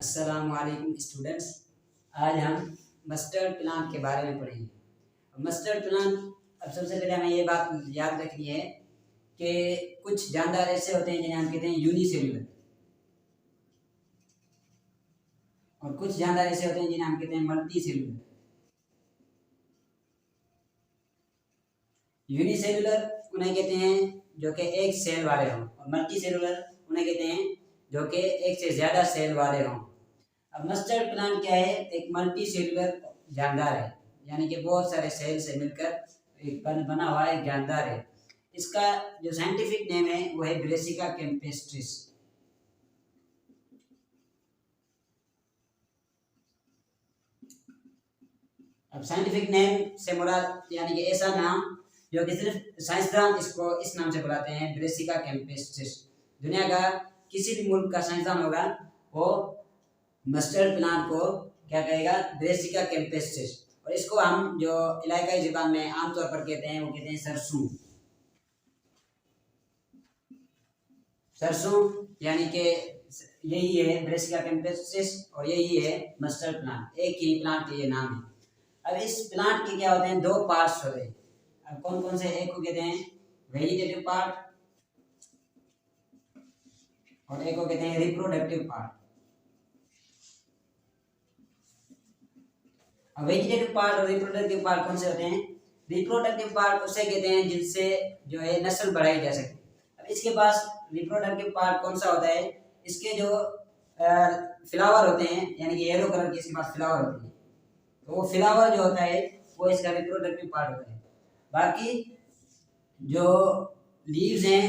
अस्सलाम वालेकुम स्टूडेंट्स। आज हम मस्टर्ड प्लांट के बारे में पढ़ेंगे। मस्टर्ड प्लांट, अब सबसे पहले हमें ये बात याद रखनी है कि कुछ जानदार ऐसे होते हैं जिन्हें हम कहते हैं यूनिसेल्युलर, और कुछ जानदार ऐसे होते हैं जिन्हें हम कहते हैं मल्टी सेल्युलर। यूनिसेल्युलर उन्हें कहते हैं जो कि एक सेल वाले हों, और मल्टी सेल्युलर उन्हें कहते हैं जो कि एक से ज़्यादा सेल वाले हों। अब मस्टर्ड प्लांट क्या है? एक मल्टी सेल्युलर जानदार है, यानी कि बहुत सारे सेल से मिलकर एक बना हुआ एक जानदार है। इसका जो साइंटिफिक नेम है वो है ब्रेसिका कैम्पेस्ट्रिस। अब साइंटिफिक नेम से मुराद यानी कि ऐसा नाम जो कि सिर्फ साइंसदान इसको इस नाम से बुलाते हैं, ब्रेसिका कैम्पेस्ट्रिस। दुनिया का किसी भी मुल्क का साइंसदान होगा वो मस्टर्ड प्लांट को क्या कहेगा? Brassica campestris. और इसको हम जो इलाकाई ज़बान में आमतौर पर कहते हैं वो कहते हैं सरसों। सरसों यानी कि यही है ब्रेसिका कैम्पेस्ट्रिस और यही है मस्टर्ड प्लांट, एक ही प्लांट ये नाम है। अब इस प्लांट के क्या होते हैं? दो पार्ट्स होते हैं। अब कौन कौन से? एक को कहते हैं वेजिटेटिव पार्ट और एक को कहते हैं रिप्रोडक्टिव पार्ट। अब वेजिटेटिव पार्ट और रिप्रोडक्टिव पार्ट कौन से होते हैं? रिप्रोडक्टिव पार्ट उसे कहते हैं जिनसे जो है नस्ल बढ़ाई जा सके। अब इसके पास रिप्रोडक्टिव पार्ट कौन सा होता है? इसके जो फ्लावर होते हैं, यानी कि येलो कलर के इसके पास फ्लावर होते हैं, तो वो फ्लावर जो होता है वो इसका रिप्रोडक्टिव पार्ट होता है। बाकी जो लीव्स हैं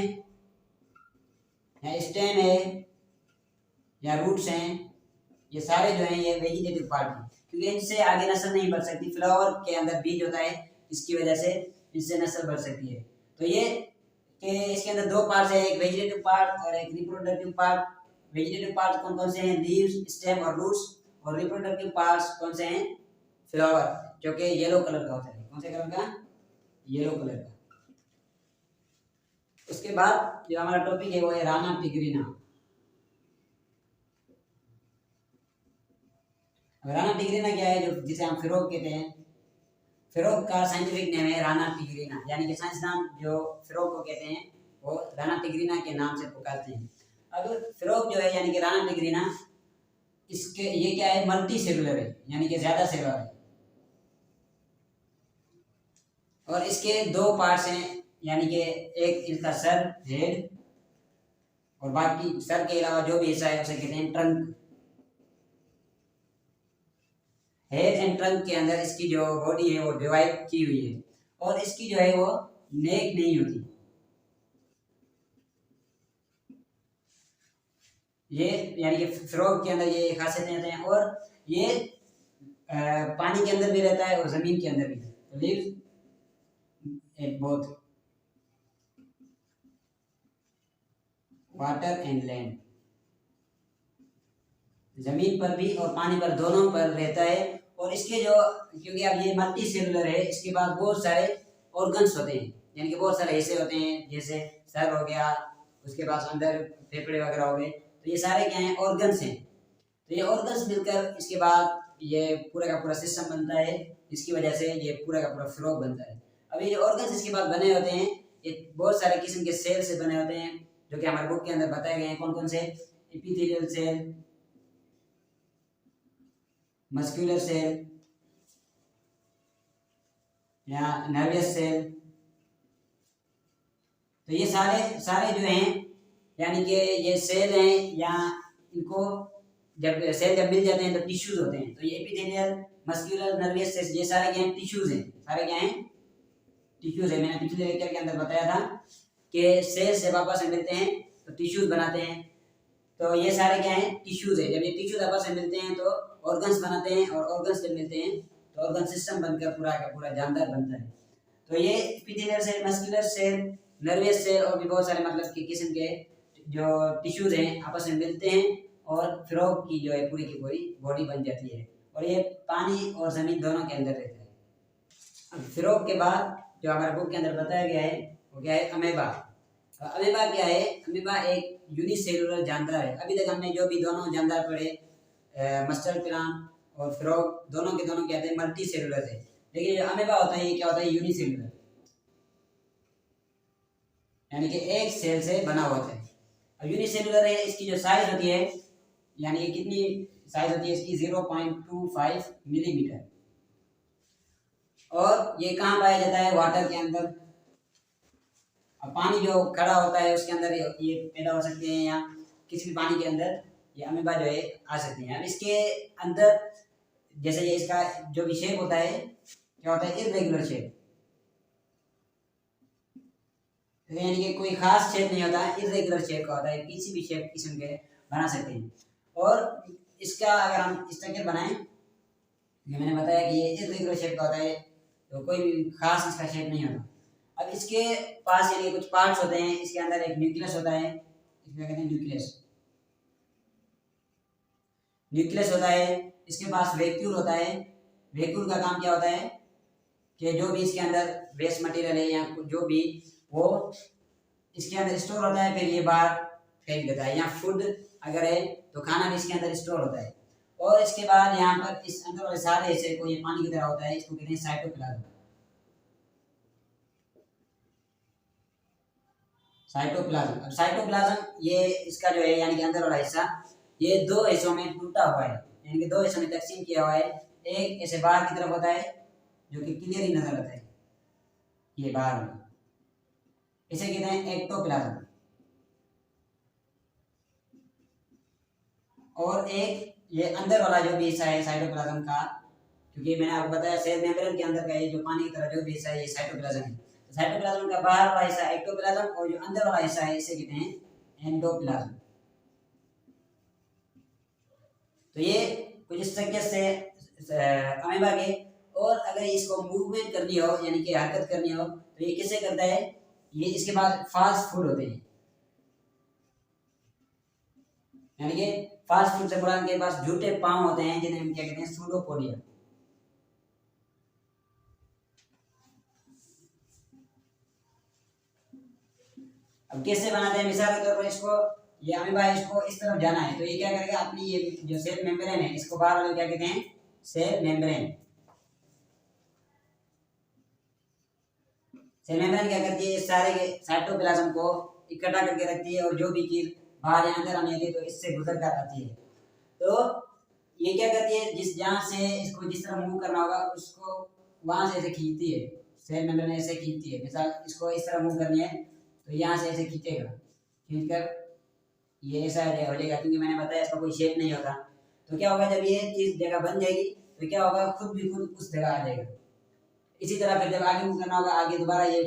या स्टेम है या रूट्स हैं, ये सारे जो हैं ये वेजिटेटिव पार्ट हैं, क्योंकि इनसे आगे नस्ल नहीं बढ़ सकती। फ्लावर के अंदर बीज होता है, इसकी वजह से इससे नस्ल बढ़ सकती है। तो ये कि इसके अंदर दो पार्ट्स है, एक वेजिटेटिव पार्ट और एक रिप्रोडक्टिव पार्ट। वेजिटेटिव पार्ट कौन कौन से हैं? लीव्स, स्टेम और रूट्स। और रिप्रोडक्टिव पार्ट्स कौन से हैं? फ्लावर, जो कि येलो कलर का होता है। कौन से कलर का? येलो कलर का। उसके बाद जो हमारा टॉपिक है वो है राना टिग्रिना। राना टिग्रिना क्या है? जो जिसे हम फिरोक कहते हैं, फिरोक का साइंटिफिक नेम है राना टिग्रिना, यानी कि साइंसदान जो फिरोक को कहते हैं वो राना टिग्रिना के नाम से पुकारते हैं। अब फिरोक जो है यानी कि राना टिग्रिना, इसके ये क्या है? मल्टी सेलुलर है, यानी कि ज्यादा सेलुलर है, और इसके दो पार्ट्स हैं, यानी कि एक इसका सर, हेड, और बाकी सर के अलावा जो भी हिस्सा है उसे कहते हैं ट्रंक। हेड एंड ट्रंक के अंदर इसकी जो बॉडी है वो डिवाइड की हुई है, और इसकी जो है वो नेक नहीं होती। ये यानी कि फ्रॉग के अंदर ये खासियतें होते हैं, और ये पानी के अंदर भी रहता है और जमीन के अंदर भी। तो lives at both water and land, जमीन पर भी और पानी पर, दोनों पर रहता है। और इसके जो, क्योंकि अब ये मल्टी सेलुलर है, इसके बाद बहुत सारे ऑर्गन्स होते हैं, यानी कि बहुत सारे हिस्से होते हैं, जैसे सर हो गया, उसके बाद अंदर फेफड़े वगैरह हो गए, तो ये सारे क्या हैं? ऑर्गन्स हैं। तो ये ऑर्गन्स मिलकर इसके बाद ये पूरा का पूरा सिस्टम बनता है, इसकी वजह से ये पूरा का पूरा फ्रॉग बनता है। अब ये जो ऑर्गन्स इसके बाद बने होते हैं, ये बहुत सारे किस्म के सेल से बने होते हैं, जो कि हमारे बुक के अंदर बताए गए हैं। कौन कौन से? एपिथेलियल सेल, मस्कुलर सेल या नर्वस सेल। तो ये सारे जो हैं, यानी कि ये सेल हैं, या इनको जब मिल जाते हैं तो टिश्यूज होते हैं। तो ये एपिथेलियल, मस्कुलर, नर्वस सेल, ये सारे क्या हैं? टिश्यूज हैं। सारे क्या हैं? टिश्यूज है। मैंने पिछले लेक्चर के अंदर बताया था कि सेल जब आपस में मिलते हैं तो टिश्यूज बनाते हैं। तो ये सारे क्या हैं? टिश्यूज है। जब ये टिश्यूज आपस में मिलते हैं तो ऑर्गन्स बनाते हैं, और ऑर्गन्स जब मिलते हैं तो ऑर्गन सिस्टम बनकर पूरा का पूरा जानदार बनता है। तो ये epithelial cell, muscular cell, nervous cell और भी बहुत सारे मतलब की किस्म के जो टिश्यूज हैं आपस में मिलते हैं, और फ्रॉग की जो है पूरी की पूरी बॉडी बन जाती है, और ये पानी और जमीन दोनों के अंदर रहता है। अब फ्रॉग के बाद जो हमारे बुक के अंदर बताया गया है वो क्या है? अमेबा। अमेबा क्या है? अमेबा एक यूनिसेलुलर जानदार है। अभी तक हमने जो भी दोनों जानदार पढ़े, मस्टर्ड प्लांट और फ्रॉग दोनों के दोनों कहते हैं मल्टी सेलुलर है। लेकिन जो अमीबा होता है ये क्या होता है, यूनिसेलुलर, यानी कि एक सेल से बना हुआ होता है। अब यूनिसेलुलर है, इसकी जो साइज होती है, यानी कि कितनी साइज होती है इसकी, 0.25 मिलीमीटर। और ये कहाँ पाया जाता है, वाटर के अंदर। अब पानी जो खड़ा होता है उसके अंदर ये पैदा हो सकते हैं, या किसी भी पानी के अंदर ये अमीबा जो है आ सकती हैं। अब इसके अंदर जैसे ये इसका जो भी शेप होता है क्या होता है, इर्रेगुलर शेप, यानी कि कोई खास शेप नहीं होता, इर्रेगुलर शेप का होता है, किसी भी शेप किस्म के बना सकते हैं। और इसका अगर हम स्ट्रक्चर बनाएं, मैंने बताया कि ये इर्रेगुलर शेप का होता है, तो कोई भी खास इसका शेप नहीं होता। अब इसके पास यानी कुछ पार्ट्स होते हैं, इसके अंदर एक न्यूक्लियस होता है, इसमें कहते हैं न्यूक्लियस, न्यूक्लियस होता है। इसके पास वैक्यूल होता है। वैक्यूल का काम क्या होता है कि जो भी इसके अंदर वेस्ट मटेरियल है या जो भी वो इसके अंदर स्टोर होता है, फिर ये बाहर फेंक देता है। या फूड अगर है तो खाना भी इसके अंदर स्टोर होता है। और इसके बाद यहाँ पर इस अंदर वाले सारे हिस्से को ये पानी की तरह होता है, इसको कहते हैं साइटोप्लाज्म। साइटोप्लाज्म, अब साइटोप्लाज्म ये इसका जो है यानी कि अंदर वाला हिस्सा ये दो हिस्सों में टूटा हुआ है, यानी कि दो हिस्सों में तकसीम किया हुआ है। एक ऐसे बाहर की तरफ होता है जो कि क्लियरली नजर आता है, ये बाहर में, इसे कहते हैं एक्टोप्लाज्म। और एक ये अंदर वाला जो भी हिस्सा है साइटोप्लाज्म का, क्योंकि मैंने आपको बताया सेल मेम्ब्रेन के अंदर का ये जो पानी की तरह जो भी हिस्सा है ये साइटोप्लाज्म है। तो साइटोप्लाज्म का बाहर वाला हिस्सा एक्टोप्लाज्म और जो अंदर वाला हिस्सा है इसे कहते हैं एंडोप्लाज्म। तो ये कुछ इस तरीके से अमीबा के। और अगर इसको मूवमेंट करनी हो यानी कि हरकत करनी हो तो ये कैसे करता है, ये इसके बाद फास्ट फूड होते हैं, यानी कि फास्ट फूड से बुलाने के पास झूठे पांव होते हैं जिन्हें हम क्या कहते हैं, सूडोपोडिया। अब कैसे बनाते हैं, मिसाल के तौर पर इसको ये अमीबा इसको इस तरफ जाना है तो ये क्या करेगा, अपनी ये जो सेल मेम्ब्रेन है इसको बाहर वाले क्या कहते हैं, सेल मेम्ब्रेन। सेल मेम्ब्रेन क्या करती है, इस सारे के साइटोप्लाज्म को इकट्ठा करके रखती है और जो भी चीज बाहर या अंदर आनी है तो इससे गुजर कर आती है। तो ये क्या करती है, जिस जहाँ से इसको जिस तरह मूव करना होगा उसको वहां से ऐसे खींचती है, सेल मेम्ब्रेन ऐसे खींचती है। मिसाल इसको इस तरह मूव करनी है तो यहाँ से ऐसे खींचेगा, खींचकर ये ऐसा हो जाएगा, क्योंकि मैंने बताया इसका कोई शेप नहीं होता। तो क्या होगा, जब ये चीज जगह बन जाएगी तो क्या होगा, खुद भी खुद उस जगह आ जाएगा। इसी तरह फिर जब आगे मूव करना होगा आगे दोबारा ये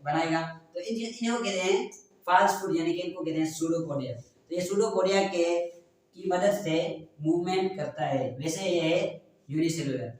बनाएगा। तो इन्हें कहते हैं फास्ट फूड, यानी कि इनको कहते हैं सूडोपोडिया। तो ये सूडोपोडिया के की मदद से मूवमेंट करता है। वैसे ये है यूनिसेलुलर।